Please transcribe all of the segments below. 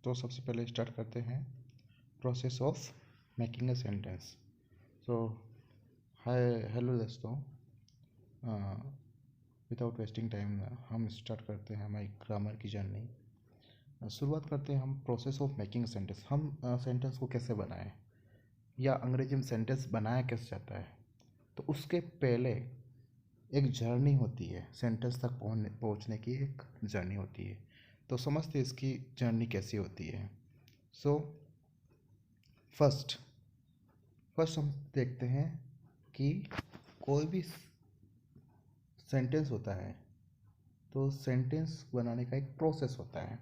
तो सबसे पहले स्टार्ट करते हैं process of making a sentence. So hi hello दोस्तों, विदाउट वेस्टिंग टाइम हम स्टार्ट करते हैं हमारी ग्रामर की जर्नी। शुरुआत करते हैं हम प्रोसेस ऑफ मेकिंग सेंटेंस। हम सेंटेंस को कैसे बनाएं या अंग्रेजी में सेंटेंस बनाया कैसे जाता है, तो उसके पहले एक जर्नी होती है, सेंटेंस तक पहुंचने की एक जर्नी होती है। तो समझते हैं इसकी जर्नी कैसी होती है। सो फर्स्ट हम देखते हैं कि कोई भी सेंटेंस होता है तो सेंटेंस बनाने का एक प्रोसेस होता है।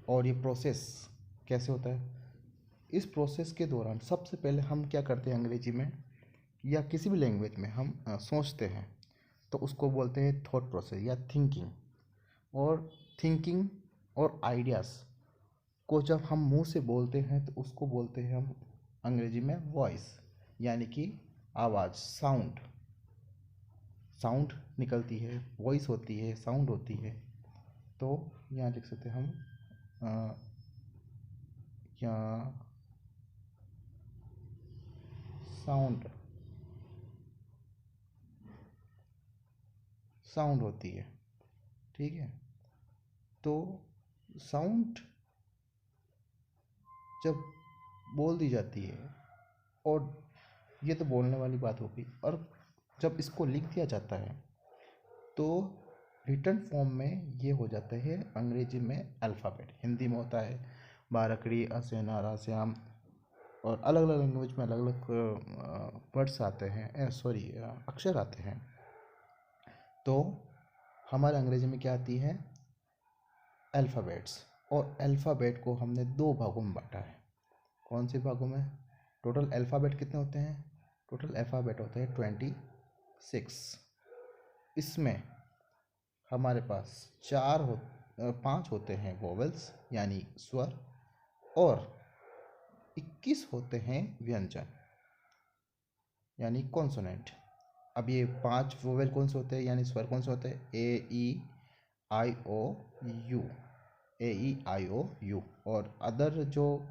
और ये प्रोसेस कैसे होता है, इस प्रोसेस के दौरान सबसे पहले हम क्या करते हैं, अंग्रेजी में या किसी भी लैंग्वेज में हम सोचते हैं, तो उसको बोलते हैं थॉट प्रोसेस या थिंकिंग। और थिंकिंग और आइडियाज़ को जब हम मुंह से बोलते हैं तो उसको बोलते हैं हम अंग्रेजी में वॉइस, यानी कि आवाज़, साउंड निकलती है, वॉइस होती है, साउंड होती है। तो यहाँ लिख सकते हैं हम यहाँ साउंड होती है, ठीक है। तो साउंड जब बोल दी जाती है, और ये तो बोलने वाली बात होगी, और जब इसको लिख दिया जाता है तो रिटन फॉर्म में ये हो जाता है अंग्रेजी में अल्फ़ाबेट। हिंदी में होता है बारकड़ी, असेना, राश्याम, और अलग अलग लैंग्वेज में अलग अलग वर्ड्स आते हैं, अक्षर आते हैं। तो हमारे अंग्रेजी में क्या आती है, अल्फ़ाबेट्स। और अल्फ़ाबेट को हमने दो भागों में बांटा है। कौन से भागों में? टोटल अल्फ़ाबेट कितने होते हैं? टोटल अल्फ़ाबेट होते हैं 26। इसमें हमारे पास 5 होते हैं वोवेल्स यानी स्वर, और 21 होते हैं व्यंजन यानी कॉन्सोनेंट। अब ये 5 वोवेल कौन से होते हैं यानी स्वर कौन से होते हैं? ए ई आई ओ यू। और अदर जो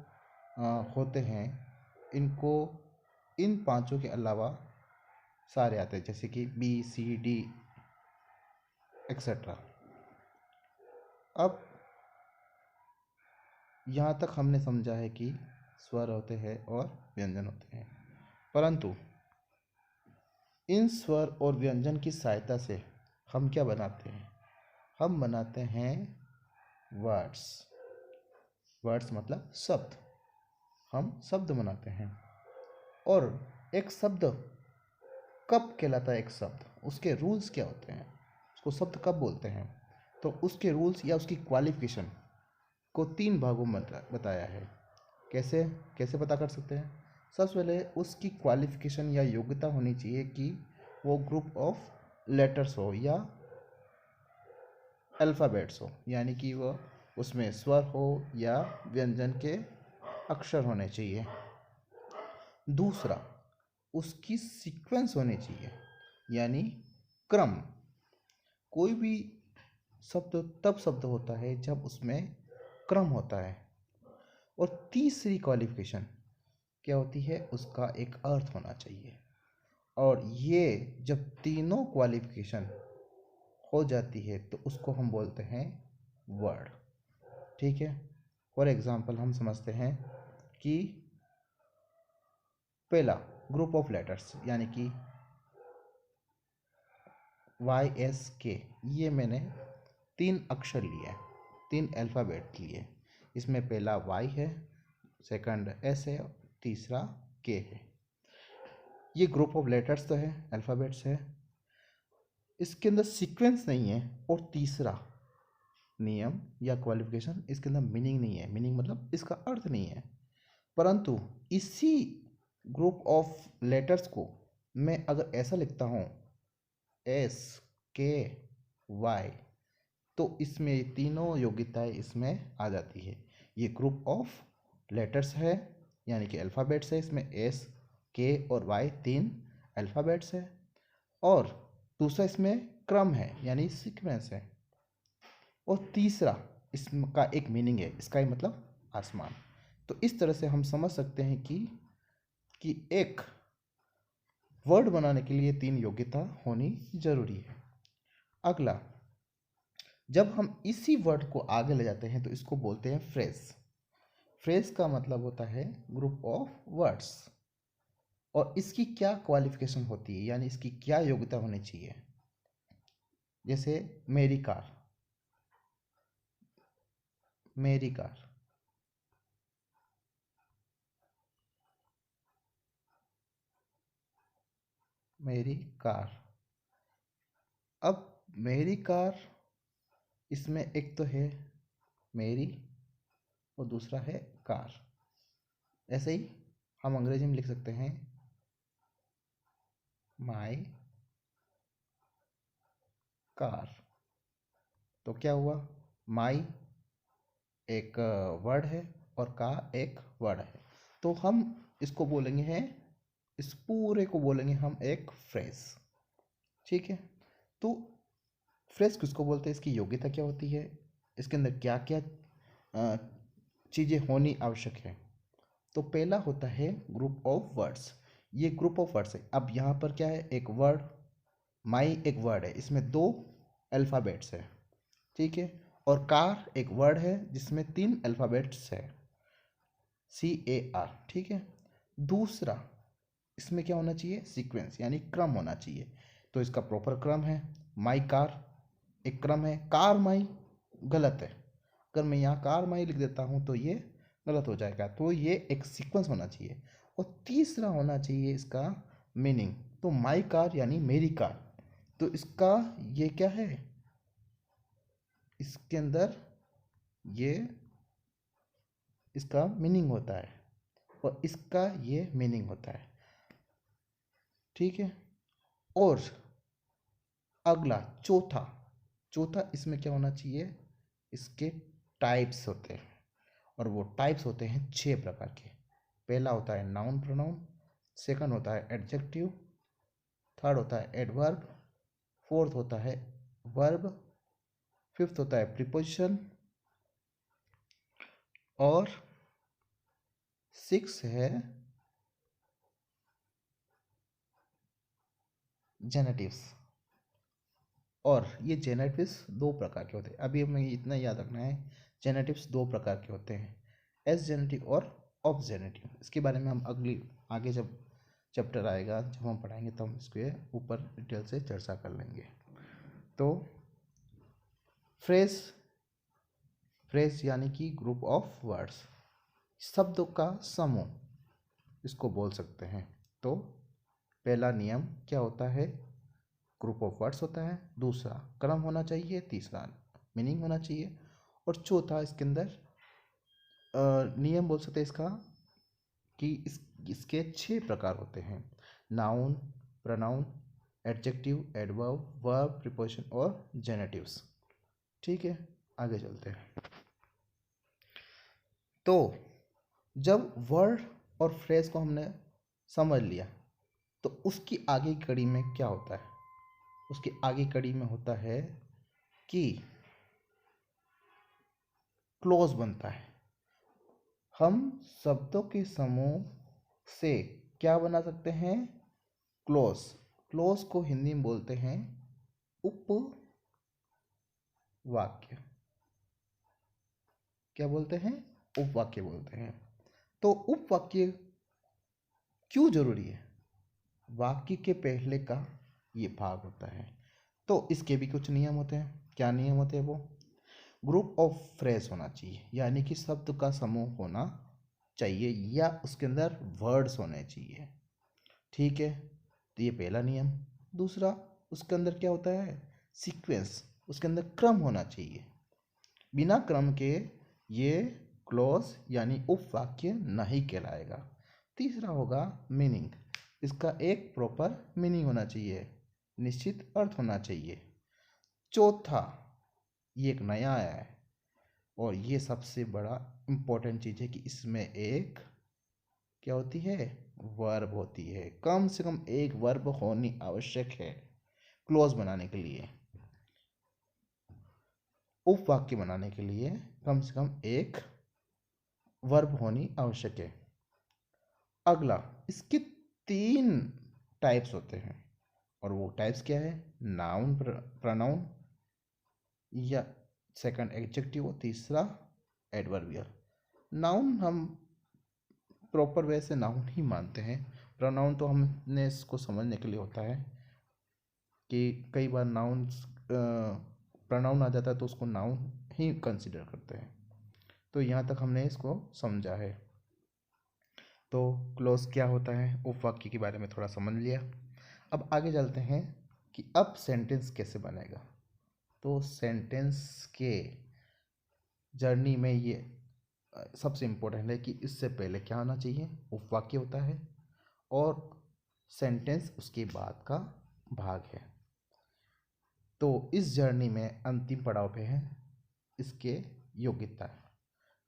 होते हैं, इनको इन पांचों के अलावा सारे आते हैं, जैसे कि बी सी डी एक्सेट्रा। अब यहाँ तक हमने समझा है कि स्वर होते हैं और व्यंजन होते हैं, परंतु इन स्वर और व्यंजन की सहायता से हम क्या बनाते हैं? हम बनाते हैं वर्ड्स मतलब शब्द। हम शब्द बनाते हैं। और एक शब्द कब कहलाता है? एक शब्द, उसके रूल्स क्या होते हैं, उसको शब्द कब बोलते हैं? तो उसके रूल्स या उसकी क्वालिफिकेशन को 3 भागों में बताया है। कैसे पता कर सकते हैं? सबसे पहले उसकी क्वालिफिकेशन या योग्यता होनी चाहिए कि वो ग्रुप ऑफ लेटर्स हो या अल्फ़ाबेट्स हो, यानी कि वो उसमें स्वर हो या व्यंजन के अक्षर होने चाहिए। दूसरा, उसकी सीक्वेंस होनी चाहिए, यानी क्रम। कोई भी तब शब्द होता है जब उसमें क्रम होता है। और तीसरी क्वालिफिकेशन क्या होती है? उसका एक अर्थ होना चाहिए। और ये जब तीनों क्वालिफिकेशन हो जाती है तो उसको हम बोलते हैं वर्ड, ठीक है। फॉर एग्जाम्पल हम समझते हैं कि पहला ग्रुप ऑफ लेटर्स यानी कि YSK, ये मैंने 3 अक्षर लिए, 3 अल्फ़ाबेट लिए। इसमें पहला Y है, सेकंड S है, तीसरा K है। ये ग्रुप ऑफ लेटर्स तो है, अल्फ़ाबेट्स है, इसके अंदर सीक्वेंस नहीं है। और तीसरा नियम या क्वालिफिकेशन, इसके अंदर मीनिंग नहीं है। मीनिंग मतलब इसका अर्थ नहीं है। परंतु इसी ग्रुप ऑफ लेटर्स को मैं अगर ऐसा लिखता हूँ SKY, तो इसमें ये तीनों योग्यताएं इसमें आ जाती है। ये ग्रुप ऑफ लेटर्स है यानी कि अल्फ़ाबेट्स है, इसमें SK और Y 3 अल्फ़ाबेट्स है। और दूसरा इसमें क्रम है यानी सीक्वेंस है। और तीसरा इसका एक मीनिंग है, इसका ही मतलब आसमान। तो इस तरह से हम समझ सकते हैं कि एक वर्ड बनाने के लिए 3 योग्यता होनी जरूरी है। अगला, जब हम इसी वर्ड को आगे ले जाते हैं तो इसको बोलते हैं फ्रेज। फ्रेज का मतलब होता है ग्रुप ऑफ वर्ड्स। और इसकी क्या क्वालिफिकेशन होती है, यानी इसकी क्या योग्यता होनी चाहिए। जैसे मेरी कार, मेरी कार, मेरी कार। अब मेरी कार, इसमें एक तो है मेरी और दूसरा है कार। ऐसे ही हम अंग्रेजी में लिख सकते हैं माई कार। तो क्या हुआ, माई एक वर्ड है और कार एक वर्ड है, तो हम इसको बोलेंगे हैं, इस पूरे को बोलेंगे हम एक फ्रेज। ठीक है। तो फ्रेज किसको बोलते हैं, इसकी योग्यता क्या होती है, इसके अंदर क्या क्या चीज़ें होनी आवश्यक है। तो पहला होता है ग्रुप ऑफ वर्ड्स। ये ग्रुप ऑफ वर्ड्स है। अब यहाँ पर क्या है, एक वर्ड, माई एक वर्ड है, इसमें 2 अल्फ़ाबेट्स है। ठीक है। और कार एक वर्ड है जिसमें 3 अल्फ़ाबेट्स है, CAR। ठीक है। दूसरा, इसमें क्या होना चाहिए, सीक्वेंस यानी क्रम होना चाहिए। तो इसका प्रॉपर क्रम है, माई कार एक क्रम है, कार माई गलत है। अगर मैं यहाँ कार माई लिख देता हूँ तो ये गलत हो जाएगा। तो ये एक सीक्वेंस होना चाहिए। और तीसरा होना चाहिए इसका मीनिंग। तो माई कार यानी मेरी कार, तो इसका ये क्या है, इसके अंदर ये इसका मीनिंग होता है और इसका ये मीनिंग होता है। ठीक है। और अगला चौथा, चौथा इसमें क्या होना चाहिए, इसके टाइप्स होते हैं। और वो टाइप्स होते हैं 6 प्रकार के। पहला होता है नाउन प्रोनाउन, सेकंड होता है एडजेक्टिव, थर्ड होता है एडवर्ब, फोर्थ होता है वर्ब, फिफ्थ होता है प्रीपोजिशन, और सिक्स है जेनेटिव्स। और ये जेनेटिव्स 2 प्रकार के होते हैं। अभी हमें इतना याद रखना है, जेनेटिव्स 2 प्रकार के होते हैं, एस जेनेटिव और ऑफ जेनेटिव। इसके बारे में हम आगे जब चैप्टर आएगा, जब हम पढ़ाएंगे तो हम इसके ऊपर डिटेल से चर्चा कर लेंगे। तो फ्रेज, फ्रेज यानी कि ग्रुप ऑफ वर्ड्स, शब्दों का समूह इसको बोल सकते हैं। तो पहला नियम क्या होता है, ग्रुप ऑफ वर्ड्स होता है, दूसरा क्रम होना चाहिए, तीसरा मीनिंग होना चाहिए, और चौथा इसके अंदर नियम बोल सकते हैं इसका कि इसके 6 प्रकार होते हैं, noun, pronoun, adjective, adverb, verb, preposition और जेनेटिव्स। ठीक है, आगे चलते हैं। तो जब वर्ड और फ्रेज को हमने समझ लिया तो उसकी आगे की कड़ी में क्या होता है, उसकी आगे कड़ी में होता है कि क्लोज बनता है। हम शब्दों के समूह से क्या बना सकते हैं, क्लोज। क्लोज को हिंदी में बोलते हैं उपवाक्य। क्या बोलते हैं, उपवाक्य बोलते हैं। तो उपवाक्य क्यों जरूरी है, वाक्य के पहले का ये भाग होता है। तो इसके भी कुछ नियम होते हैं। क्या नियम होते हैं वो, ग्रुप ऑफ फ्रेज होना चाहिए, यानी कि शब्द का समूह होना चाहिए या उसके अंदर वर्ड्स होने चाहिए। ठीक है, तो ये पहला नियम। दूसरा, उसके अंदर क्या होता है, सीक्वेंस, उसके अंदर क्रम होना चाहिए। बिना क्रम के ये क्लोज यानी उपवाक्य नहीं कहलाएगा। तीसरा होगा मीनिंग, इसका एक प्रॉपर मीनिंग होना चाहिए, निश्चित अर्थ होना चाहिए। चौथा, ये एक नया आया है और ये सबसे बड़ा इम्पोर्टेंट चीज़ है कि इसमें एक क्या होती है, वर्ब होती है। कम से कम एक वर्ब होनी आवश्यक है क्लोज बनाने के लिए। उपवाक्य बनाने के लिए कम से कम एक वर्ब होनी आवश्यक है। अगला, इसके 3 टाइप्स होते हैं और वो टाइप्स क्या है? नाउन, प्रोनाउन या सेकंड एडजेक्टिव, तीसरा एडवर्बियल। नाउन हम प्रॉपर वे से नाउन ही मानते हैं। प्रोनाउन तो हमने इसको समझने के लिए होता है कि कई बार नाउन प्रोनाउन आ जाता है तो उसको नाउन ही कंसिडर करते हैं। तो यहाँ तक हमने इसको समझा है। तो क्लोज क्या होता है, उपवाक्य के बारे में थोड़ा समझ लिया। अब आगे चलते हैं कि अब सेंटेंस कैसे बनेगा। तो सेंटेंस के जर्नी में ये सबसे इम्पोर्टेंट है कि इससे पहले क्या होना चाहिए? उपवाक्य होता है और सेंटेंस उसके बाद का भाग है। तो इस जर्नी में अंतिम पड़ाव पे है इसके योग्यता।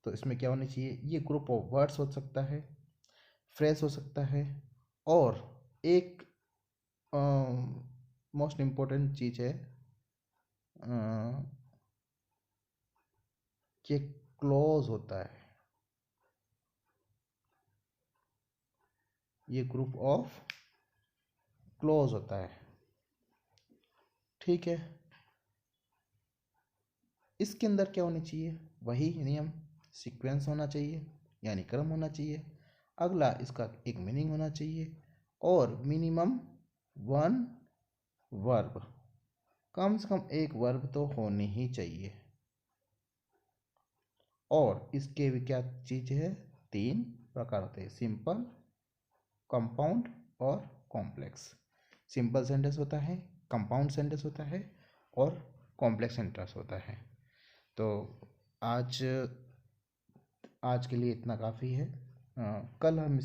तो इसमें क्या होनी चाहिए? ये ग्रुप ऑफ वर्ड्स हो सकता है, फ्रेज हो सकता है, और एक मोस्ट इम्पोर्टेंट चीज़ है कि क्लोज होता है। ये ग्रुप ऑफ क्लोज होता है, ठीक है। इसके अंदर क्या होनी चाहिए? वही नियम, सीक्वेंस होना चाहिए, यानी क्रम होना चाहिए। अगला, इसका एक मीनिंग होना चाहिए और मिनिमम 1 वर्ब, कम से कम एक वर्ब तो होनी ही चाहिए। और इसके भी क्या चीज़ है? 3 प्रकार होते हैं, सिंपल, कंपाउंड और कॉम्प्लेक्स। सिंपल सेंटेंस होता है, कंपाउंड सेंटेंस होता है और कॉम्प्लेक्स सेंटेंस होता है। तो आज आज के लिए इतना काफ़ी है। कल हम